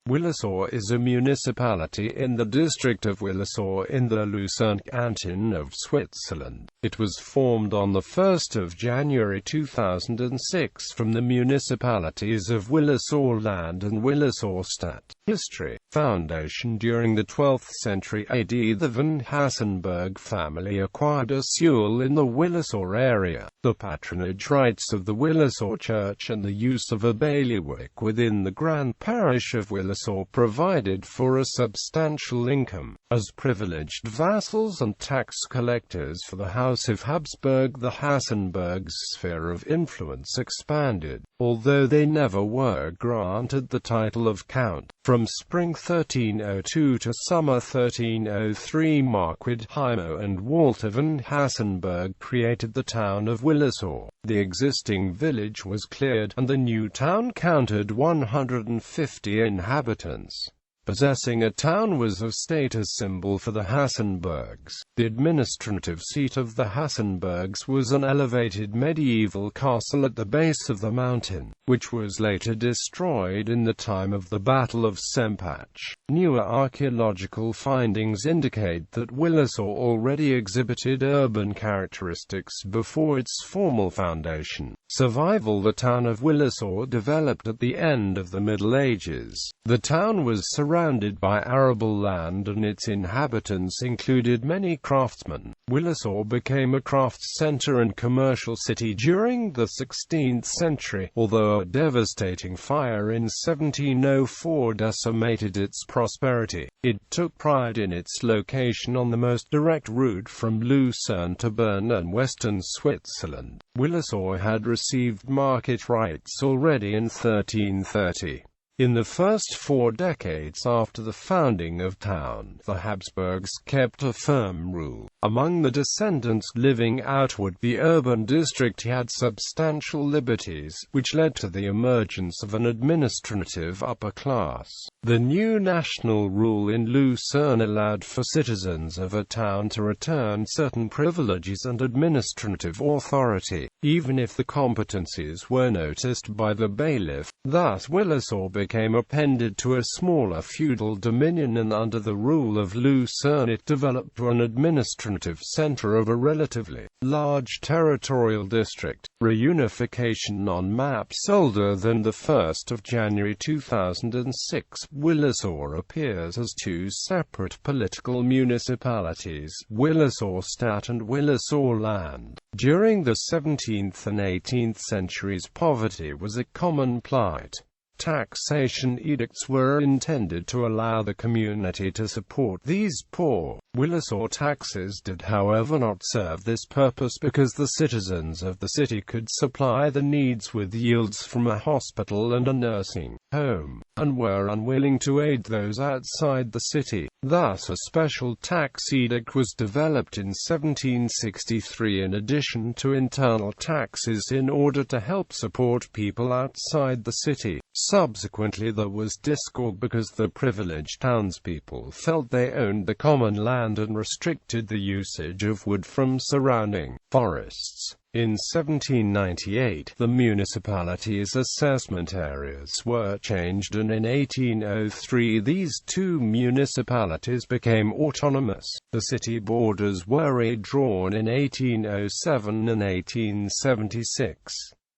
Willisau is a municipality in the district of Willisau in the Lucerne canton of Switzerland. It was formed on 1 January 2006 from the municipalities of Willisau-Land and Willisau-Stadt. History. Foundation. During the 12th century AD, the von Hassenberg family acquired a seule in the Willisau area. The patronage rights of the Willisau Church and the use of a bailiwick within the grand parish of Willisau provided for a substantial income. As privileged vassals and tax collectors for the House of Habsburg, the Hassenbergs' sphere of influence expanded, although they never were granted the title of count. From spring 1302 to summer 1303, Marquis Heimo and Walter von Hassenberg created the town of Willisau. The existing village was cleared, and the new town counted 150 inhabitants. Possessing a town was a status symbol for the Hassenbergs. The administrative seat of the Hassenbergs was an elevated medieval castle at the base of the mountain, which was later destroyed in the time of the Battle of Sempach. Newer archaeological findings indicate that Willisau already exhibited urban characteristics before its formal foundation. Survival. The town of Willisau developed at the end of the Middle Ages. The town was surrounded by arable land and its inhabitants included many craftsmen. Willisau became a crafts center and commercial city during the 16th century, although a devastating fire in 1704 decimated its prosperity. It took pride in its location on the most direct route from Lucerne to Bern and western Switzerland. Willisau had received market rights already in 1330. In the first 4 decades after the founding of town, the Habsburgs kept a firm rule. Among the descendants living outward, the urban district had substantial liberties, which led to the emergence of an administrative upper class. The new national rule in Lucerne allowed for citizens of a town to return certain privileges and administrative authority, even if the competencies were noticed by the bailiff. Thus Willisau became appended to a smaller feudal dominion, and under the rule of Lucerne it developed to an administrative center of a relatively large territorial district. Reunification. On maps older than 1 January 2006, Willisau appears as 2 separate political municipalities, Willisau-Stadt and Willisau-Land. During the 17th and 18th centuries, poverty was a common plight. Taxation edicts were intended to allow the community to support these poor. Willisau taxes did however not serve this purpose because the citizens of the city could supply the needs with yields from a hospital and a nursing home, and were unwilling to aid those outside the city. Thus a special tax edict was developed in 1763 in addition to internal taxes in order to help support people outside the city. Subsequently there was discord because the privileged townspeople felt they owned the common land and restricted the usage of wood from surrounding forests. In 1798, the municipality's assessment areas were changed, and in 1803 these 2 municipalities became autonomous. The city borders were redrawn in 1807 and 1876.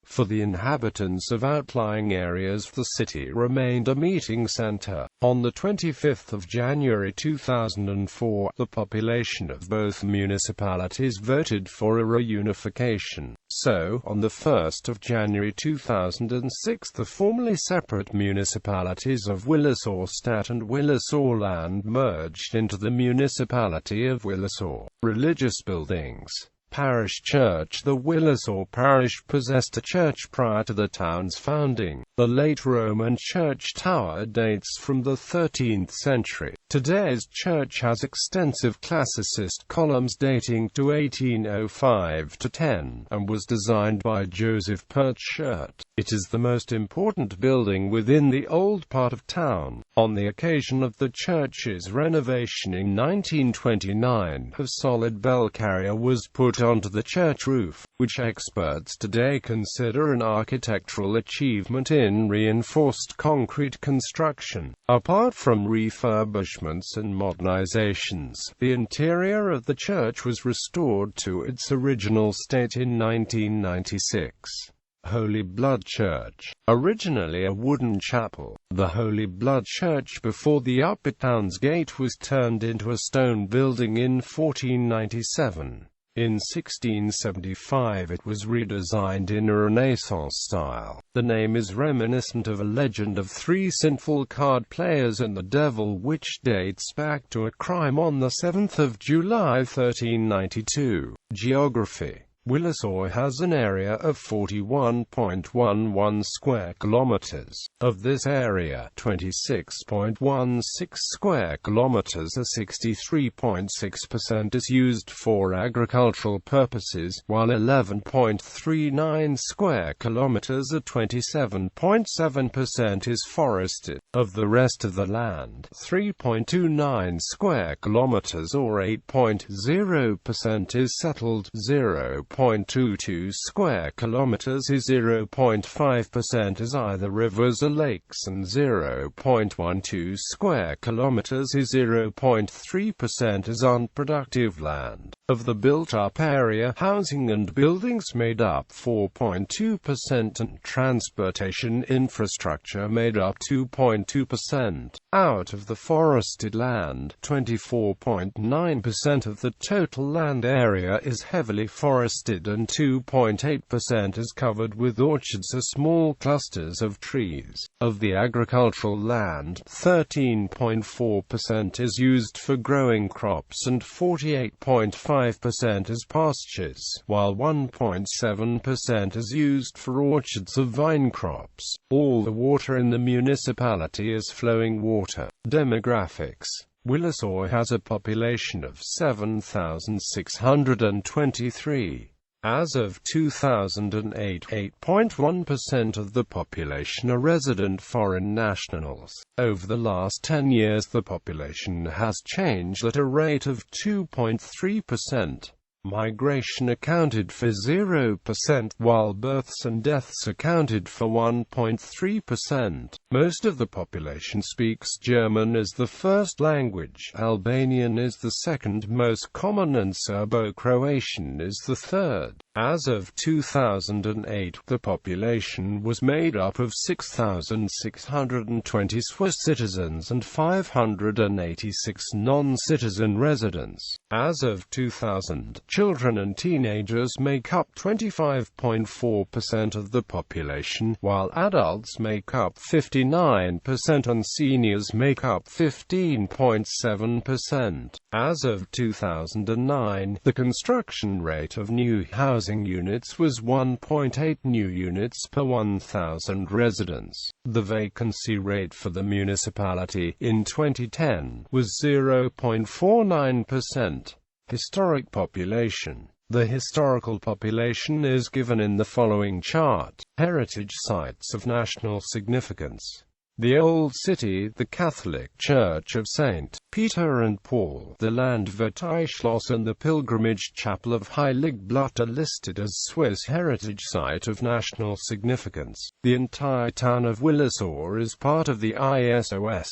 For the inhabitants of outlying areas, the city remained a meeting center. On 25 January 2004, the population of both municipalities voted for a reunification. So, on 1 January 2006, the formerly separate municipalities of Willisau-Stadt and Willisau-Land merged into the municipality of Willisau. Religious buildings. Parish church. The Willisau parish possessed a church prior to the town's founding. The late Roman church tower dates from the 13th century. Today's church has extensive classicist columns dating to 1805 to 10, and was designed by Joseph Pertschert. It is the most important building within the old part of town. On the occasion of the church's renovation in 1929, a solid bell carrier was put onto the church roof, which experts today consider an architectural achievement in reinforced concrete construction. Apart from refurbishments and modernizations, the interior of the church was restored to its original state in 1996. Holy Blood Church. Originally a wooden chapel, the Holy Blood Church before the Upper Town's Gate was turned into a stone building in 1497. In 1675 it was redesigned in a Renaissance style. The name is reminiscent of a legend of three sinful card players and the devil, which dates back to a crime on the 7th of July 1392. Geography. Willisau has an area of 41.11 square kilometers. Of this area, 26.16 square kilometers or 63.6% is used for agricultural purposes, while 11.39 square kilometers or 27.7% is forested. Of the rest of the land, 3.29 square kilometers or 8.0% is settled, 0.22 square kilometers is 0.5% is either rivers or lakes, and 0.12 square kilometers is 0.3% is unproductive land. Of the built-up area, housing and buildings made up 4.2% and transportation infrastructure made up 2.2%. Out of the forested land, 24.9% of the total land area is heavily forested and 2.8% is covered with orchards or small clusters of trees. Of the agricultural land, 13.4% is used for growing crops and 48.5% as pastures, while 1.7% is used for orchards of vine crops. All the water in the municipality is flowing water. Demographics. Willisau has a population of 7,623. As of 2008, 8.1% of the population are resident foreign nationals. Over the last 10 years the population has changed at a rate of 2.3%. Migration accounted for 0%, while births and deaths accounted for 1.3%. Most of the population speaks German as the first language, Albanian is the second most common, and Serbo-Croatian is the third. As of 2008, the population was made up of 6,620 Swiss citizens and 586 non-citizen residents. As of 2000, children and teenagers make up 25.4% of the population, while adults make up 59% and seniors make up 15.7%. As of 2009, the construction rate of new housing units was 1.8 new units per 1,000 residents. The vacancy rate for the municipality in 2010 was 0.49%. Historic population. The historical population is given in the following chart. Heritage sites of national significance. The Old City, the Catholic Church of St. Peter and Paul, the Landwirtschloss and the Pilgrimage Chapel of Heiligblut are listed as Swiss Heritage Site of National Significance. The entire town of Willisau is part of the ISOS.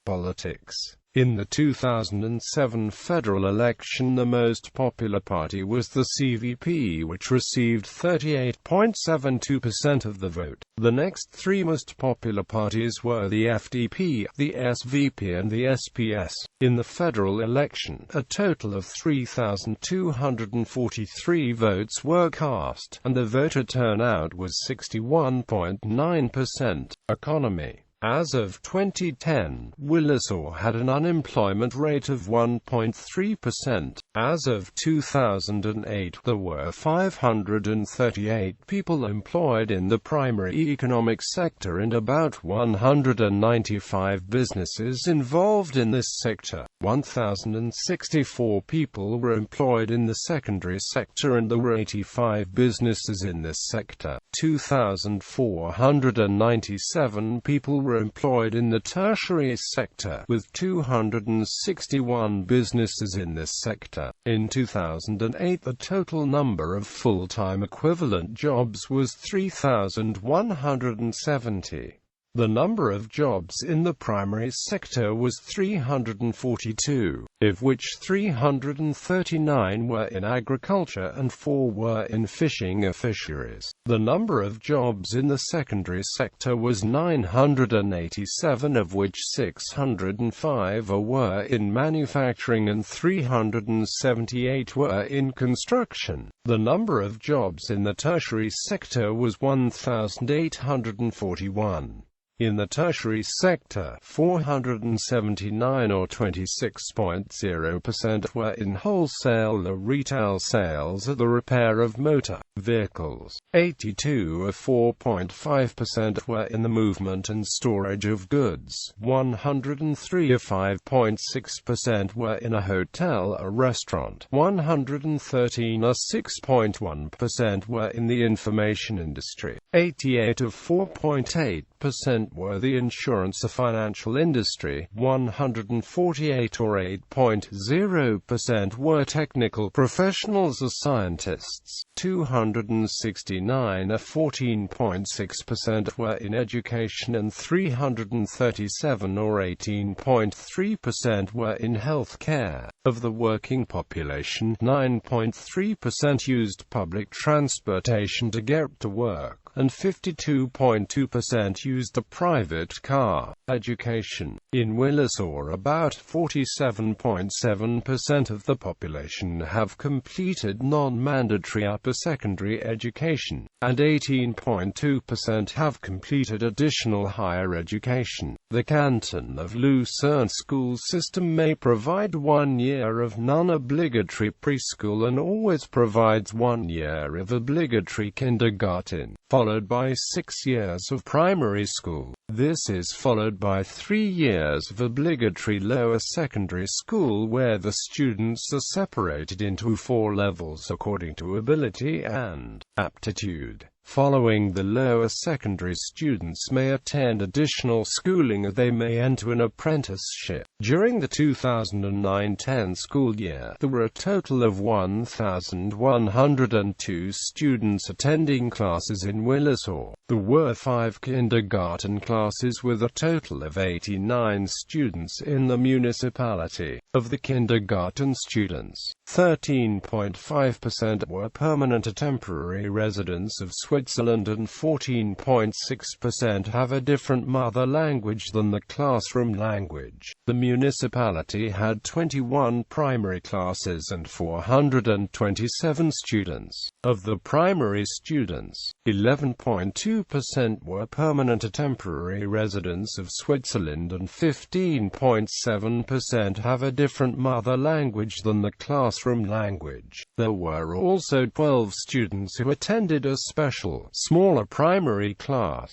Politics. In the 2007 federal election, the most popular party was the CVP, which received 38.72% of the vote. The next three most popular parties were the FDP, the SVP and the SPS. In the federal election, a total of 3,243 votes were cast, and the voter turnout was 61.9%. Economy. As of 2010, Willisau had an unemployment rate of 1.3%. As of 2008, there were 538 people employed in the primary economic sector and about 195 businesses involved in this sector. 1,064 people were employed in the secondary sector and there were 85 businesses in this sector. 2,497 people were employed in the tertiary sector, with 261 businesses in this sector. In 2008, the total number of full-time equivalent jobs was 3,170. The number of jobs in the primary sector was 342, of which 339 were in agriculture and 4 were in fishing or fisheries. The number of jobs in the secondary sector was 987, of which 605 were in manufacturing and 378 were in construction. The number of jobs in the tertiary sector was 1,841. In the tertiary sector, 479 or 26.0% were in wholesale or retail sales or the repair of motor vehicles. 82 or 4.5% were in the movement and storage of goods. 103 or 5.6% were in a hotel or restaurant. 113 or 6.1% were in the information industry. 88 or 4.8% were the insurance or financial industry. 148 or 8.0% were technical professionals or scientists. 269 or 14.6% were in education and 337 or 18.3% were in health care. Of the working population, 9.3% used public transportation to get to work, and 52.2% used a private car. Education. In Willisau, about 47.7% of the population have completed non-mandatory upper secondary education, and 18.2% have completed additional higher education. The canton of Lucerne school system may provide 1 year of non-obligatory preschool and always provides 1 year of obligatory kindergarten, followed by 6 years of primary school. This is followed by 3 years of obligatory lower secondary school where the students are separated into 4 levels according to ability and aptitude. Following the lower secondary, students may attend additional schooling or they may enter an apprenticeship. During the 2009-10 school year, there were a total of 1,102 students attending classes in Willisau. There were 5 kindergarten classes with a total of 89 students in the municipality. Of the kindergarten students, 13.5% were permanent or temporary residents of Switzerland and 14.6% have a different mother language than the classroom language. The municipality had 21 primary classes and 427 students. Of the primary students, 11.2% were permanent or temporary residents of Switzerland and 15.7% have a different mother language than the classroom language. There were also 12 students who attended a special, smaller primary class.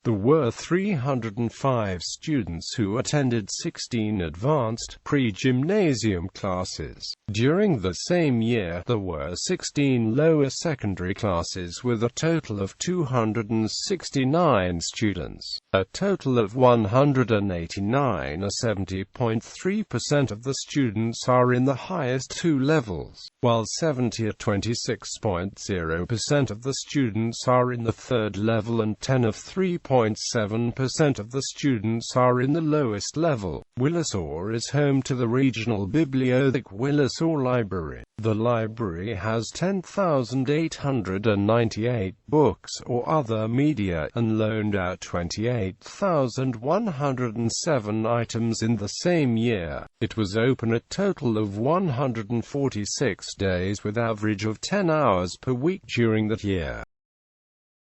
There were 305 students who attended 16 advanced, pre-gymnasium classes. During the same year, there were 16 lower secondary classes with a total of 269 students. A total of 189 or 70.3% of the students are in the highest 2 levels, while 70 or 26.0% of the students are in the 3rd level and 10 of 3.7% of the students are in the lowest level. Willisau is home to the regional bibliothek Willisau Library. The library has 10,898 books or other media and loaned out 28,107 items in the same year. It was open a total of 146 days with average of 10 hours per week during that year.